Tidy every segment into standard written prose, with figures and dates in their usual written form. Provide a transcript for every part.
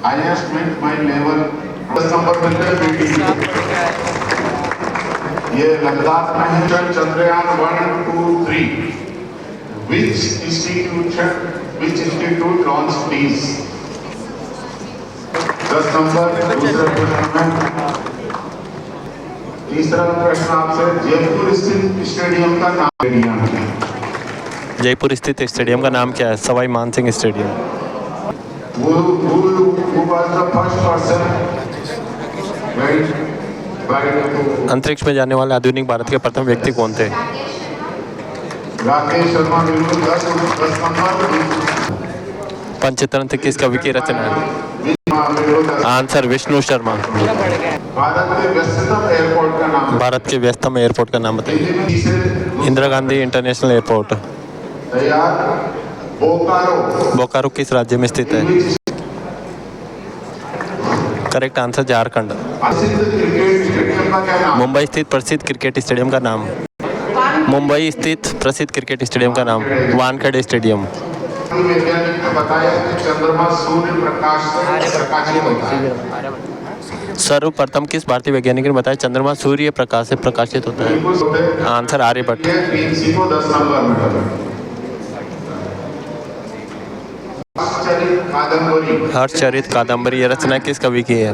highest meant my level 10 number मिलते हैं ये लद्दाख में है Chandrayaan 1, 2, 3 which institute launched these 10 number दूसरा प्रश्न में तीसरा प्रश्न आपसे जयपुर स्थित स्टेडियम का नाम जयपुर स्थित स्टेडियम का नाम क्या है? Sawai Mansingh stadium. Who was the first person अंतरिक्ष में जाने वाले आधुनिक भारत के प्रथम व्यक्ति कौन थे? राकेश शर्मा। बिल्कुल 10 नंबर। पंचतंत्र किस कवि की रचना है? आंसर विष्णु शर्मा। भारत के व्यस्तम एयरपोर्ट का नाम बताइए। Indira Gandhi international airport. बोकारो किस राज्य में स्थित है? Correct answer Jharkhand. मुंबई स्थित प्रसिद्ध क्रिकेट स्टेडियम का नाम। मुंबई स्थित प्रसिद्ध क्रिकेट स्टेडियम का नाम वानखेड़े स्टेडियम। चंद्रमा सूर्य प्रकाश से प्रकाशित होता है। सर्वप्रथम किस भारतीय वैज्ञानिक ने बताया चंद्रमा सूर्य प्रकाश से प्रकाशित होता है? आंसर आर्यभट्ट। हर्षचरित कादम्बरी ये रचना किस कवि की है?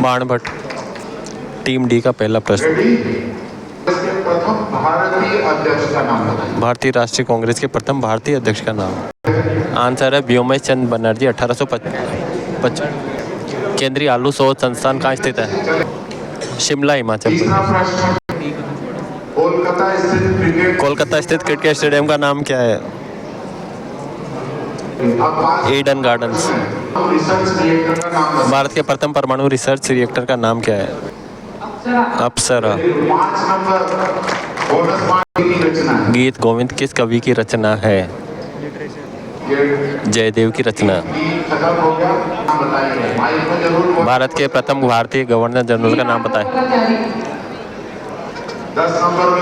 बाणभट्ट। टीम डी का पहला प्रश्न। भारतीय राष्ट्रीय कांग्रेस के प्रथम भारतीय अध्यक्ष का नाम। आंसर है व्योमेश चंद्र बनर्जी 1855। केंद्रीय आलू शोध संस्थान कहाँ स्थित है? शिमला हिमाचल प्रदेश। कोलकाता स्थित क्रिकेट स्टेडियम का नाम क्या है? Eden gardens. भारत के प्रथम परमाणु रिसर्च रिएक्टर का नाम क्या है? अप्सरा। गीत गोविंद किस कवि की रचना है? जयदेव की रचना। भारत के प्रथम भारतीय गवर्नर जनरल का नाम बताएं।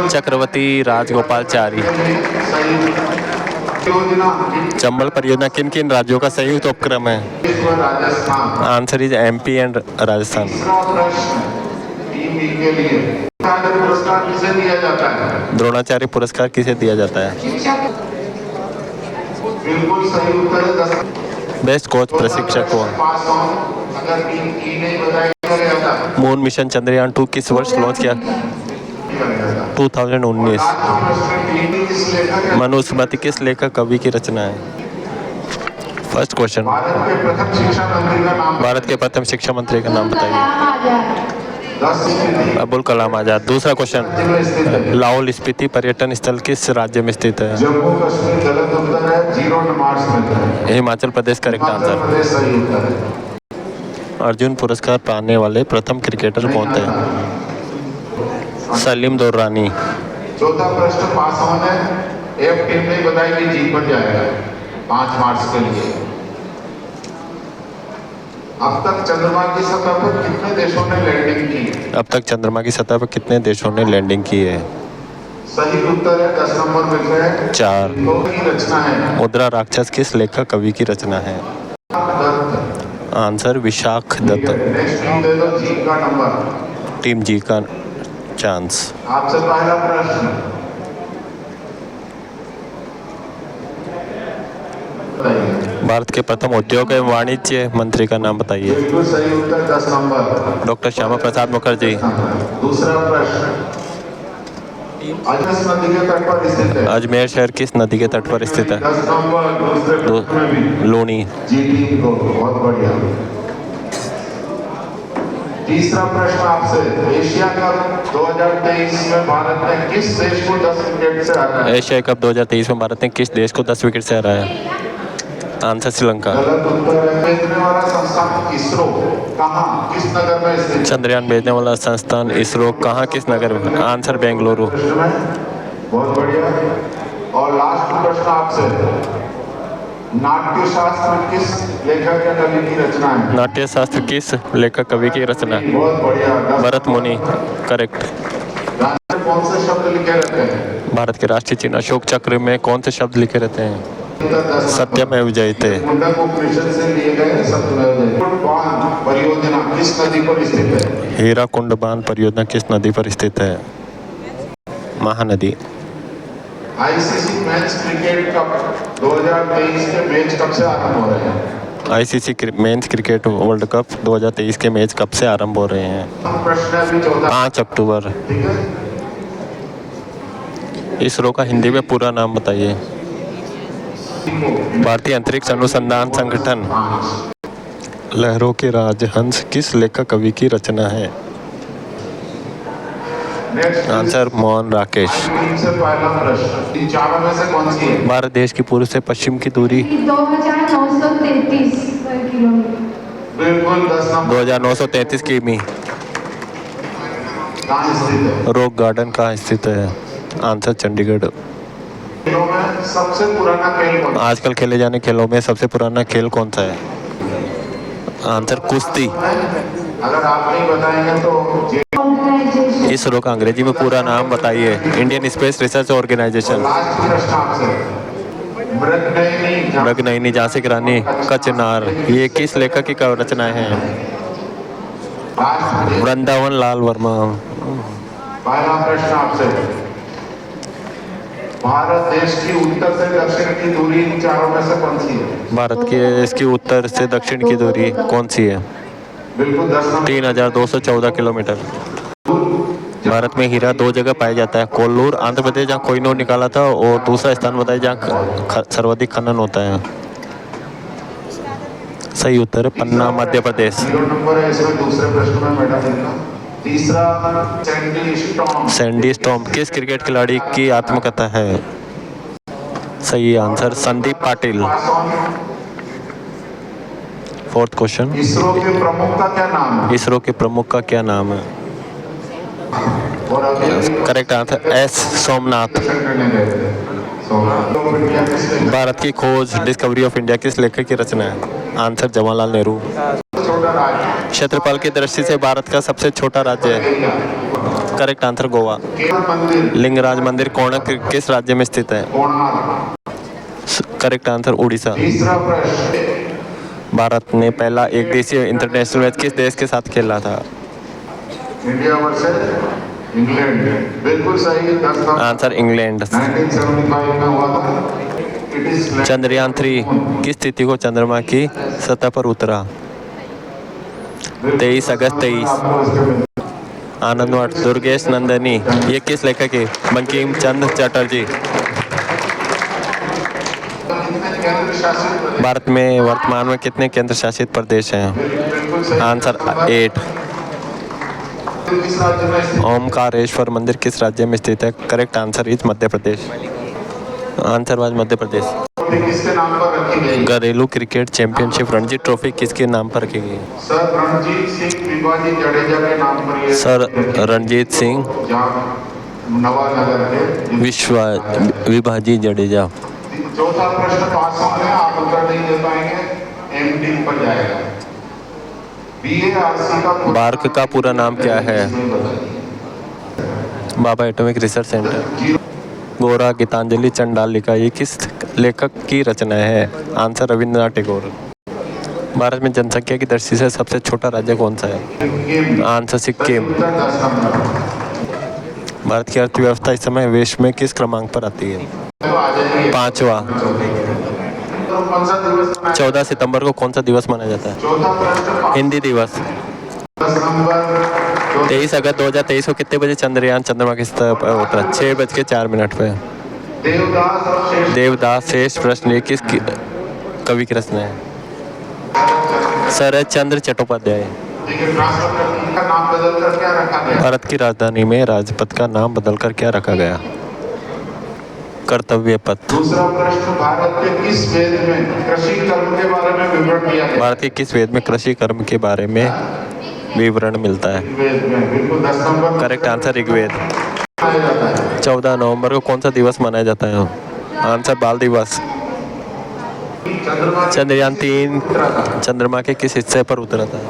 चक्रवर्ती राजगोपालचारी। चंबल परियोजना किन किन राज्यों का संयुक्त उपक्रम है? Answer is MP and Rajasthan. Dronacharya पुरस्कार किसे दिया जाता है? बिल्कुल सही उत्तर है। बेस्ट कोच प्रशिक्षक को। मून मिशन चंद्रयान 2 किस वर्ष लॉन्च किया? 2019। मनुस्मृति किस लेखक कवि की रचना है? First question. भारत के प्रथम शिक्षा मंत्री का नाम बताइए। अबुल कलाम आजाद। दूसरा क्वेश्चन। लाहौल स्पीति पर्यटन स्थल किस राज्य में स्थित है? जम्मू कश्मीर गलत उत्तर है। 0 मार्च में है। Himachal Pradesh correct answer. अर्जुन पुरस्कार पाने वाले प्रथम क्रिकेटर कौन थे? सलीम दुर्रानी। चौथा प्रश्न पास होने एफ टीम ने बताया कि जीत बन जाएगा 5 मार्च के लिए। अब तक चंद्रमा की सतह पर कितने देशों ने लैंडिंग की? अब तक चंद्रमा की सतह पर कितने देशों ने लैंडिंग की है? सही उत्तर है 10 नंबर मिल रहे हैं। 4। की रचना है। मुद्रा राक्षस किस लेखक कवि की रचना है? Answer Vishakh Datt. Next team दे दो जी का नंबर। टीम जी का चांस। आपसे पहला प्रश्न। भारत के प्रथम उद्योग एवं वाणिज्य मंत्री का नाम बताइए। बिल्कुल सही उत्तर 10 नंबर। डॉक्टर श्यामा प्रसाद मुखर्जी। दूसरा प्रश्न। अजमेर नदी के तट पर स्थित है। अजमेर शहर किस नदी के तट पर स्थित है? 10 नंबर। दूसरे प्रश्न में भी लूनी। जी टीम को बहुत बढ़िया। तीसरा प्रश्न आपसे। एशिया कप 2023 में भारत ने किस देश को 10 विकेट से हराया? एशिया कप 2023 में भारत ने किस देश को 10 विकेट से हराया? आंसर श्रीलंका। गलत उत्तर है। भेजने वाला संस्थान इसरो कहाँ किस नगर में स्थित? चंद्रयान भेजने वाला संस्थान इसरो कहाँ किस नगर में? आंसर बेंगलुरु। बहुत बढ़िया। और लास्ट प्रश्न आपसे। नाट्यशास्त्र किस लेखक या कवि की रचना है? नाट्य शास्त्र किस लेखक कवि की रचना? बहुत बढ़िया। भरत मुनि करेक्ट। कौन से शब्द लिखे रहते हैं? भारत के राष्ट्रीय चिन्ह अशोक चक्र में कौन से शब्द लिखे रहते हैं? सत्यमेव जयते। मुंडक उपनिषद से लिए गए सत्यमेव जयते। बांध परियोजना किस नदी पर स्थित है? हीराकुंड बांध परियोजना किस नदी पर स्थित है? Mahanadi. ICC men's cricket cup 2023 के मैच कब से आरंभ हो रहे हैं? ICC men's cricket world cup 2023 के मैच कब से आरंभ हो रहे हैं? प्रश्न अभी 5 अक्टूबर। ठीक है। इसरो का हिंदी में पूरा नाम बताइए। भारतीय अंतरिक्ष अनुसंधान संगठन। लहरों के राजहंस किस लेखक कवि की रचना है? आंसर मोहन राकेश। से पहला प्रश्न इन चारों में से कौन सी है? भारत देश की पूर्व से पश्चिम की दूरी 2933 किलोमीटर। बिल्कुल 10 नंबर। 2933 किमी। कहाँ स्थित है? रॉक गार्डन कहाँ स्थित है? आंसर चंडीगढ़। खेलों में सबसे पुराना खेल कौन सा? आजकल खेले जाने खेलों में सबसे पुराना खेल कौन सा है? आंसर कुश्ती। अगर आप नहीं बताएंगे तो इसरो का अंग्रेजी में पूरा नाम बताइए। Indian space research organisation. Last प्रश्न आपसे मृगनयनी झांसी की रानी कचनार ये किस लेखक की रचनाएं हैं? वृंदावन लाल वर्मा। पहला प्रश्न आपसे भारत देश की उत्तर से दक्षिण की दूरी इन चारों में से कौन सी है? भारत की इसकी उत्तर से दक्षिण की दूरी कौन सी है? बिल्कुल 10 नंबर। 3214 किलोमीटर। भारत में हीरा 2 जगह पाया जाता है, कोल्लूर आंध्र प्रदेश जहाँ कोहिनूर निकाला था और दूसरा स्थान बताया जहाँ सर्वाधिक खनन होता है। सही उत्तर है पन्ना मध्य प्रदेश। 0 नंबर है इसमें। दूसरे प्रश्न में बैठा देगा। तीसरा सैंडी स्टॉर्म किस क्रिकेट खिलाड़ी की आत्मकथा है? सही answer Sandeep Patil. Fourth question ISRO के प्रमुख का क्या नाम है? इसरो के प्रमुख का क्या नाम है? और अभी करेक्ट आंसर एस सोमनाथ। करने गए थे। इंडिया किसने भारत की खोज डिस्कवरी ऑफ इंडिया किस लेखक की रचना है? आंसर जवाहरलाल नेहरू। छोटा राज्य? क्षेत्रफल की दृष्टि से भारत का सबसे छोटा राज्य है। Correct answer Goa. केरल मंदिर लिंगराज मंदिर कोणार्क किस राज्य में स्थित है? कोणार्क। Correct answer Orissa. तीसरा प्रश्न भारत ने पहला एक दिवसीय इंटरनेशनल मैच किस देश के साथ खेला था? India versus England. बिल्कुल सही 10 नंबर। Answer England. 1975 में हुआ था। इट इज चंद्रयान 3 किस तिथि को चंद्रमा की सतह पर उतरा? 23 अगस्त 23। आनंदमठ दुर्गेश नंदनी ये किस लेखक है? बंकिम चंद्र चटर्जी। केंद्र शासित प्रदेश? भारत में वर्तमान में कितने केंद्र शासित प्रदेश हैं? बिल्कुल सही। आंसर 8। किस राज्य में स्थित? ओमकारेश्वर मंदिर किस राज्य में स्थित है? Correct answer is Madhya Pradesh. Answer was Madhya Pradesh. किसके नाम पर रखी गई? घरेलू क्रिकेट चैंपियनशिप रणजी ट्रॉफी किसके नाम पर रखी गई? सर रणजीत सिंह विभाजी जडेजा के नाम पर ये सर रणजीत सिंह नवानगर के विभाजी जडेजा। चौथा प्रश्न पास होने आप उत्तर नहीं दे पाएंगे एमडी पर जाएगा। बीएआरसी का बार्क का पूरा नाम क्या है? बाबा एटॉमिक रिसर्च सेंटर। गोरा गीतांजलि चंडालिका ये किस लेखक की रचना है? आंसर रविंद्रनाथ टैगोर। भारत में जनसंख्या की दृष्टि से सबसे छोटा राज्य कौन सा है? आंसर सिक्किम। भारत की अर्थव्यवस्था इस समय विश्व में किस क्रमांक पर आती है? 5वां। 14 सितंबर को कौन सा दिवस मनाया जाता है? हिंदी दिवस। 23 अगस्त 2023 को कितने बजे चंद्रयान चंद्रमा की सतह पर उतरा? 6:04 पे। देवदास शेष प्रश्न ये किस कवि की रचना है? शरद चंद्र चट्टोपाध्याय। भारत की राजधानी में राजपथ का नाम बदलकर क्या रखा गया? कर्तव्य पथ। दूसरा प्रश्न भारत के किस वेद में कृषि कर्म के बारे में विवरण दिया गया? भारत के किस वेद में कृषि कर्म के बारे में विवरण मिलता है? वेद में। बिल्कुल 10 नंबर। Correct answer Rigveda. मनाया जाता है। 14 नवंबर को कौन सा दिवस मनाया जाता है? आंसर बाल दिवस। चंद्रयान 3 चंद्रमा के किस हिस्से पर उतरा था?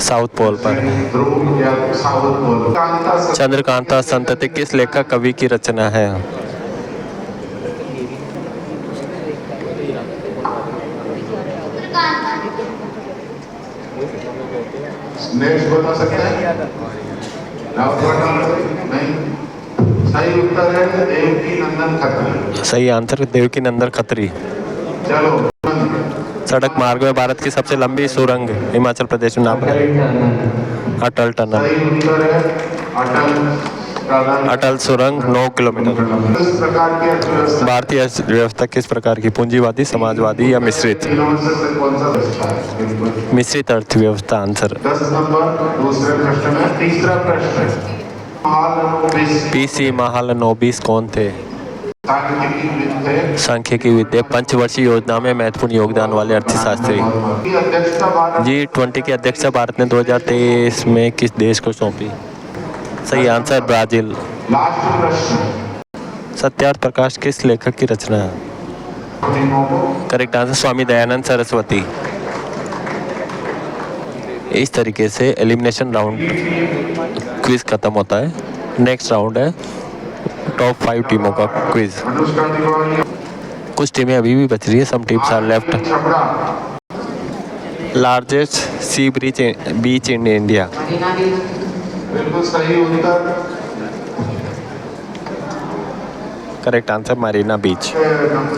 साउथ पोल पर। ध्रुव या साउथ पोल। चंद्रकांता संतति किस लेखक कवि की रचना है? नेक्स्ट बता सकते हैं? नहीं, सही उत्तर है देवकी नंदन खत्री। सही आंसर देवकी नंदन खत्री। चलो, सड़क मार्ग में भारत की सबसे लंबी सुरंग हिमाचल प्रदेश में नाम है अटल टनल। सही उत्तर है अटल सुरंग 9 किलोमीटर। किस प्रकार की अर्थव्यवस्था भारतीय अर्थव्यवस्था किस प्रकार की? पूंजीवादी, समाजवादी या मिश्रित? तीनों में से कौन सा व्यवस्था है? बिल्कुल। मिश्रित अर्थव्यवस्था आंसर। 10 नंबर दूसरे प्रश्न में। तीसरा प्रश्न, महालनोबिस पीसी महालनोबिस कौन थे? सांख्यिकी थे। सांख्यिकी विद्या पंचवर्षीय योजना में महत्वपूर्ण योगदान वाले अर्थशास्त्री। की अध्यक्षता भारत G20 की अध्यक्षता भारत ने 2023 में किस देश को सौंपी? सही आंसर ब्राजील। लास्ट प्रश्न, सत्यार्थ प्रकाश किस लेखक की रचना है? टीमों को करेक्ट आंसर स्वामी दयानंद सरस्वती। इस तरीके से एलिमिनेशन राउंड क्विज खत्म होता है। नेक्स्ट राउंड है टॉप 5 टीमों का क्विज। अनुष्का तिवारी, कुछ टीमें अभी भी बच रही है, some teams are left. Chhapra, largest sea beach in India. बिल्कुल सही उत्तर। Correct answer Marina beach,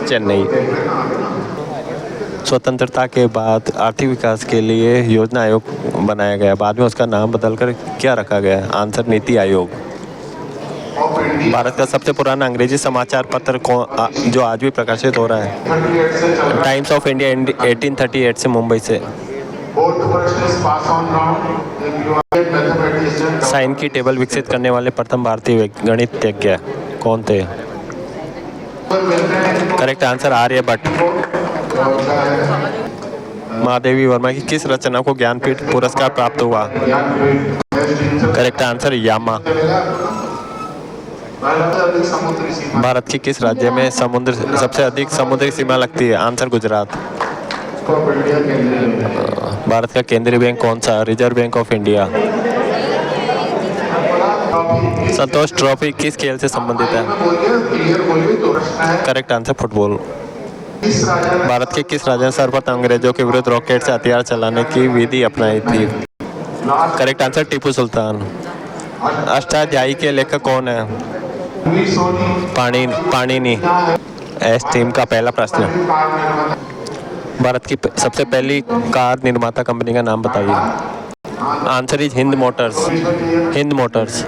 Chennai. स्वतंत्रता के बाद आर्थिक विकास के लिए योजना आयोग बनाया गया, बाद में उसका नाम बदलकर क्या रखा गया? Answer NITI Aayog. Of India Bharat का सबसे पुराना अंग्रेजी समाचार पत्र जो आज भी प्रकाशित हो रहा है? 38 से चल रहा टाइम्स ऑफ इंडिया 1838 से, मुंबई से। फोर्थ प्रश्न इस pass on round mathematician sine की टेबल विकसित करने वाले प्रथम भारतीय गणितज्ञ कौन थे? Correct answer Aryabhata. महादेवी वर्मा की किस रचना को ज्ञानपीठ पुरस्कार प्राप्त हुआ? Correct answer Yama. समुद्री सीमा भारत की किस राज्य में सबसे अधिक समुद्री सीमा लगती है? आंसर गुजरात। ऑफ इंडिया केंद्रीय बैंक। भारत का केंद्रीय बैंक कौन सा? Reserve bank of India. Santosh trophy किस खेल से संबंधित है? बोलिए क्लियर बोलिए तो प्रश्न है। Correct answer football. किस राजा ने भारत के किस राज्य ने सर्वप्रथम अंग्रेजों के विरुद्ध रॉकेट से हथियार चलाने की विधि अपनाई थी? Last correct answer Tipu Sultan. Ashtadhyayi के लेखक कौन है? सोनी पाणिनि। एस टीम का पहला प्रश्न। कार निर्माता भारत की सबसे पहली कार निर्माता कंपनी का नाम बताइए। Answer is Hind Motors. Hind Motors.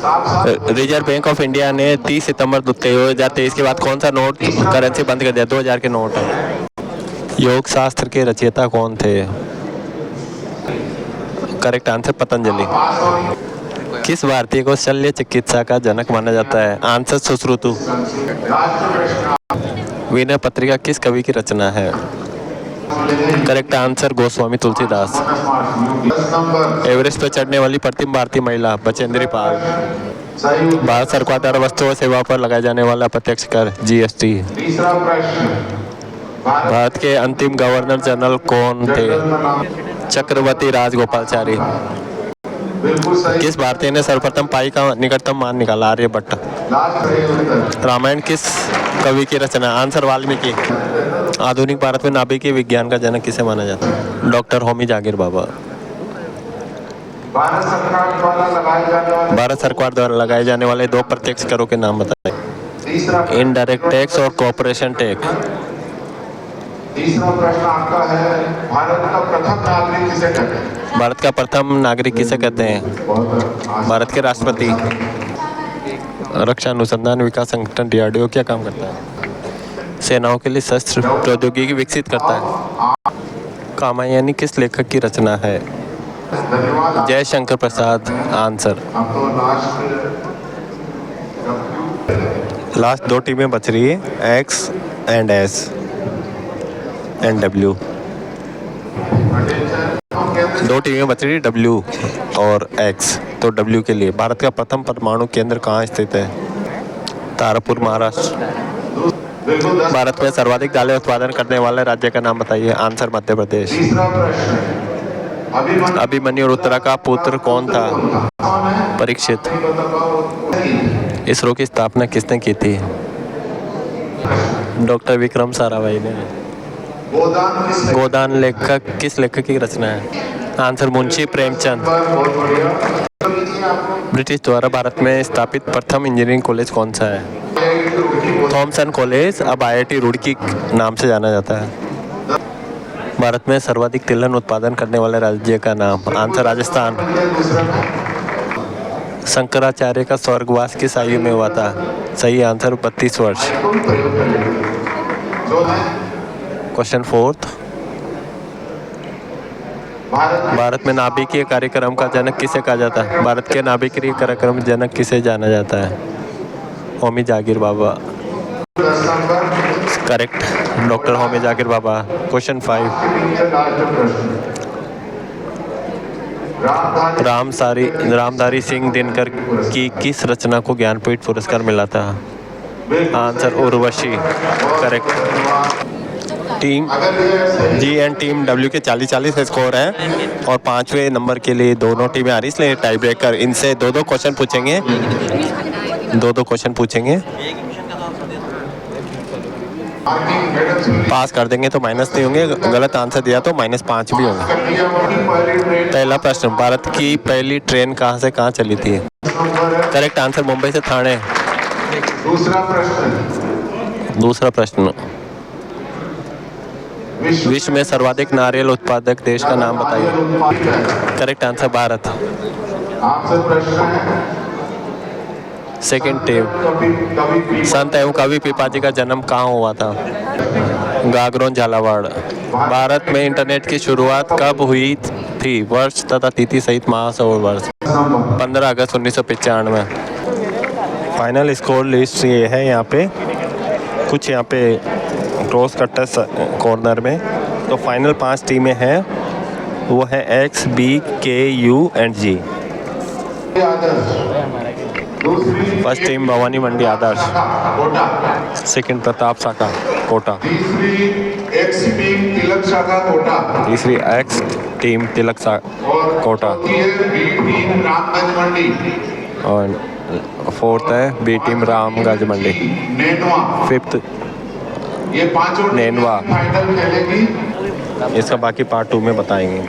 Reserve bank of India ने 30 सितंबर 2023 के बाद कौन सा नोट करेंसी बंद कर दिया? 2000 के नोट। योग शास्त्र के रचयिता कौन थे? Correct answer Patanjali. किस भारतीय को शल्य चिकित्सा का जनक माना जाता है? आंसर सुश्रुतु। विनय पत्रिका किस कवि की रचना है? Correct answer Goswami Tulsidas. 10 number Everest पर चढ़ने वाली प्रथम भारतीय महिला? बचेंद्री पाल। सही। भारत सरकार द्वारा वस्तु और सेवा पर लगाए जाने वाला प्रत्यक्ष कर GST। तीसरा प्रश्न, भारत के अंतिम गवर्नर जनरल कौन थे? का नाम चक्रवर्ती राजगोपालचारी। बिल्कुल सही। किस भारतीय ने सर्वप्रथम पाई का निकटतम मान निकाला? आर्यभट्ट। लास्ट सही उत्तर। रामायण किस कवि की रचना? आंसर वाल्मीकि। आधुनिक भारत में नाभिकीय विज्ञान का जनक किसे माना जाता है? डॉक्टर होमी जागीर बाबा। भारत सरकार द्वारा लगाए जाने वाले भारत सरकार द्वारा लगाए जाने वाले 2 प्रत्यक्ष करों के नाम बताएं। तीसरा इनडायरेक्ट टैक्स और कॉर्पोरेशन टैक्स। तीसरा प्रश्न आपका है, भारत का प्रथम नागरिक किसे कहते हैं? भारत का प्रथम नागरिक किसे कहते हैं? बहुत आसान। भारत के राष्ट्रपति। रक्षा अनुसंधान विकास संगठन DRDO क्या काम करता है? सेनाओं के लिए शस्त्र प्रौद्योगिकी विकसित करता है। कामायनी किस लेखक की रचना है? धन्यवाद। जयशंकर प्रसाद। आंसर। अब तो लास्ट 2 टीमें बच रही है, X and S and W। 2 टीमें बच रही है, W और X। तो W के लिए भारत का प्रथम परमाणु केंद्र कहाँ स्थित है? तारापुर, महाराष्ट्र। बिल्कुल 10। भारत में सर्वाधिक दालें उत्पादन करने वाले राज्य का नाम बताइए। आंसर मध्य प्रदेश। तीसरा प्रश्न, अभिमन्यु अभिमन्यु और उत्तरा का पुत्र कौन था? कौन है? परीक्षित। बताओ। इसरो की स्थापना किसने की थी? डॉक्टर विक्रम साराभाई ने। गोदान किस गोदान लेखक किस लेखक की रचना है? आंसर मुंशी प्रेमचंद। बहुत बढ़िया। तो लीजिए आपको ब्रिटिश द्वारा भारत में स्थापित प्रथम इंजीनियरिंग कॉलेज कौन सा है? थॉमसन कॉलेज, अब IIT रुड़की नाम से जाना जाता है। भारत में सर्वाधिक तिलहन उत्पादन करने वाले राज्य का नाम? आंसर राजस्थान। शंकराचार्य का स्वर्गवास किस आयु में हुआ था? सही आंसर 32 वर्ष। क्वेश्चन 4। भारत में नाभिकीय कार्यक्रम का जनक किसे कहा जाता है? भारत के नाभिकीय कार्यक्रम जनक किसे जाना जाता है? होमी जागीर बाबा। करेक्ट, डॉक्टर होमी जागीर बाबा। क्वेश्चन 5। रामधारी सिंह दिनकर की किस रचना को ज्ञानपीठ पुरस्कार मिला था? Answer Urvashi. Correct. Team G and team W के 40-40 स्कोर हैं और 5वें नंबर के लिए दोनों टीमें आ रही, इसलिए टाई ब्रेकर। इनसे दो क्वेश्चन पूछेंगे, दो क्वेश्चन पूछेंगे। पास कर देंगे तो माइनस नहीं होंगे, गलत आंसर दिया तो -5 भी होंगे। पहला प्रश्न, भारत की पहली ट्रेन कहाँ से कहाँ चली थी? करेक्ट आंसर मुंबई से ठाणे। दूसरा प्रश्न, विश्व में सर्वाधिक नारियल उत्पादक देश का नाम बताइए। Correct answer Bharat. आपसे प्रश्न है, सेकंड टीम, संत एवं कवि पीपाजी का जन्म कहाँ हुआ था? गागरोन झालावाड़। भारत में इंटरनेट की शुरुआत कब हुई थी? वर्ष तथा तिथि सहित माह और वर्ष। 15 अगस्त 1995। फाइनल स्कोर लिस्ट ये है, यहाँ पे कुछ यहाँ पे क्रॉस कटर कॉर्नर में। तो फाइनल 5 टीमें हैं, वो है X, B, K, U and G। First team Bhavani Mandi Adarsh, second Pratap शाखा कोटा, तीसरी X टीम तिलक शाखा कोटा, तीसरी X टीम तिलक कोटा, B टीम रामगंज मंडी और फोर्थ है B टीम रामगंज मंडी। नेनवा, फिफ्थ ये पांचों नेनवा। फाइनल खेलेगी। इसका बाकी पार्ट 2 में बताएंगे।